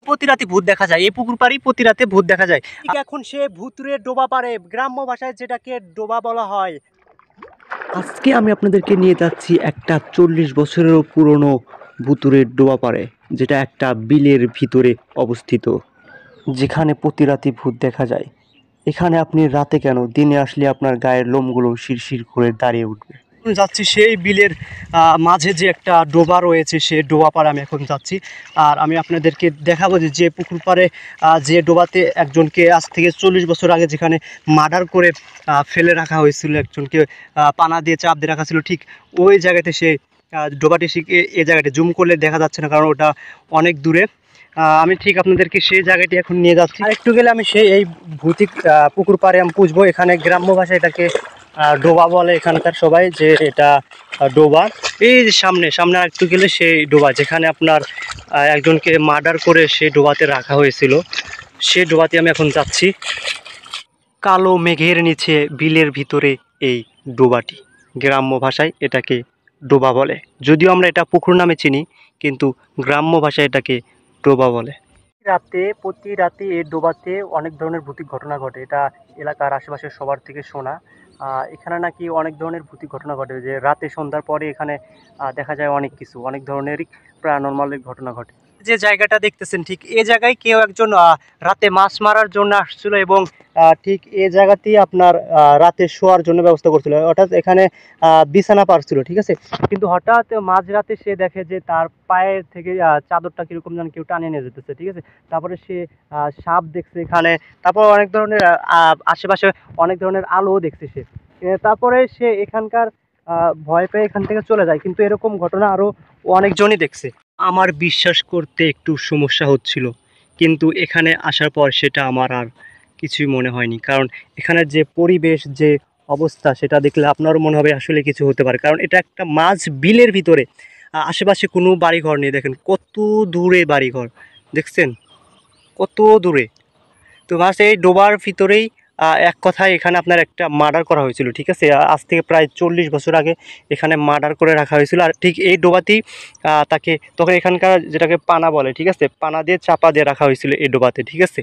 প্রতি রাতে ভূত দেখা যায়, এই পুকুর পাড়েই প্রতি রাতে ভূত দেখা যায়। এখন সে ভূতুরে ডোবা পারে, গ্রাম্য ভাষায় যেটাকে ডোবা বলা হয়। আজকে আমি আপনাদেরকে নিয়ে যাচ্ছি একটা 40 বছরেরও পুরনো ভুতুরে ডোবা পাড়ে, যেটা একটা বিলের ভিতরে অবস্থিত, যেখানে প্রতি রাতে ভূত দেখা যায়। এখানে আপনি রাতে কেন, দিনে আসলে আপনার গায়ের লোমগুলো শিরশির করে দাঁড়িয়ে উঠবে। যাচ্ছি সেই বিলের মাঝে যে একটা ডোবা রয়েছে, সেই ডোবা পাড়ে আমি এখন যাচ্ছি। আর আমি আপনাদেরকে দেখাবো যে পুকুর পাড়ে যে ডোবাতে একজনকে আজ থেকে 40 বছর আগে যেখানে মার্ডার করে ফেলে রাখা হয়েছিল, একজনকে পানা দিয়ে চাপ দিয়ে রাখা ছিল, ঠিক ওই জায়গাতে সে ডোবাটি এই জায়গাটি জুম করলে দেখা যাচ্ছে না, কারণ ওটা অনেক দূরে। আমি ঠিক আপনাদেরকে সেই জায়গাটি এখন নিয়ে যাচ্ছি। আর একটু গেলে আমি এই ভৌতিক পুকুর পাড়ে আমি পুষবো। এখানে গ্রাম্য ভাষায় এটাকে ডোবা বলে এখানকার সবাই, যে এটা ডোবা। এই যে সামনে আর একটু গেলে সেই ডোবা যেখানে আপনার একজনকে মার্ডার করে সেই ডোবাতে রাখা হয়েছিল, সেই ডোবাতে আমি এখন যাচ্ছি। কালো মেঘের নিচে বিলের ভিতরে এই ডোবাটি, গ্রাম্য ভাষায় এটাকে ডোবা বলে। যদিও আমরা এটা পুকুর নামে চিনি, কিন্তু গ্রাম্য ভাষায় এটাকে ডোবা বলে। প্রতি রাতে এই ডোবাতে অনেক ধরনের ভৌতিক ঘটনা ঘটে, এটা এলাকার আশেপাশে সবার থেকে শোনা। এখানে নাকি অনেক ধরনের ভৌতিক ঘটনা ঘটে, যে রাতে সন্ধ্যার পরে এখানে দেখা যায় অনেক কিছু, অনেক ধরনেরই প্যারানরমাল ঘটনা ঘটে। যে জায়গাটা দেখতেছেন, ঠিক এই জায়গায় কেউ একজন রাতে মাছ মারার জন্য আসছিল, এবং ঠিক এই জায়গাতেই আপনার রাতে শোয়ার জন্য ব্যবস্থা করছিল। অর্থাৎ এখানে বিছানা পারছিল, ঠিক আছে। কিন্তু হঠাৎ মাঝরাতে সে দেখে যে তার পায়ের থেকে চাদরটা কীরকম যেন কেউ টানিয়ে নিয়ে যেতেছে, ঠিক আছে। তারপরে সে সাপ দেখছে এখানে, তারপর অনেক ধরনের আশেপাশে অনেক ধরনের আলোও দেখছে সে। তারপরে সে এখানকার ভয় পেয়ে এখান থেকে চলে যায়, কিন্তু এরকম ঘটনা আরও অনেকজনই দেখছে। আমার বিশ্বাস করতে একটু সমস্যা হচ্ছিল, কিন্তু এখানে আসার পর সেটা আমার আর কিছুই মনে হয়নি, কারণ এখানের যে পরিবেশ, যে অবস্থা, সেটা দেখলে আপনারও মনে হবে আসলে কিছু হতে পারে। কারণ এটা একটা মাঝ বিলের ভিতরে, আশেপাশে কোনো বাড়িঘর নেই। দেখেন কত দূরে বাড়িঘর, দেখছেন কত দূরে। তো মাছ এই ডোবার ভিতরেই এক কথায় এখানে আপনার একটা মার্ডার করা হয়েছিল, ঠিক আছে। আজ থেকে প্রায় 40 বছর আগে এখানে মার্ডার করে রাখা হয়েছিল। আর ঠিক এই ডোবাতেই তাকে তখন এখানকার যেটাকে পানা বলে, ঠিক আছে, পানা দিয়ে চাপা দিয়ে রাখা হয়েছিল এই ডোবাতে, ঠিক আছে।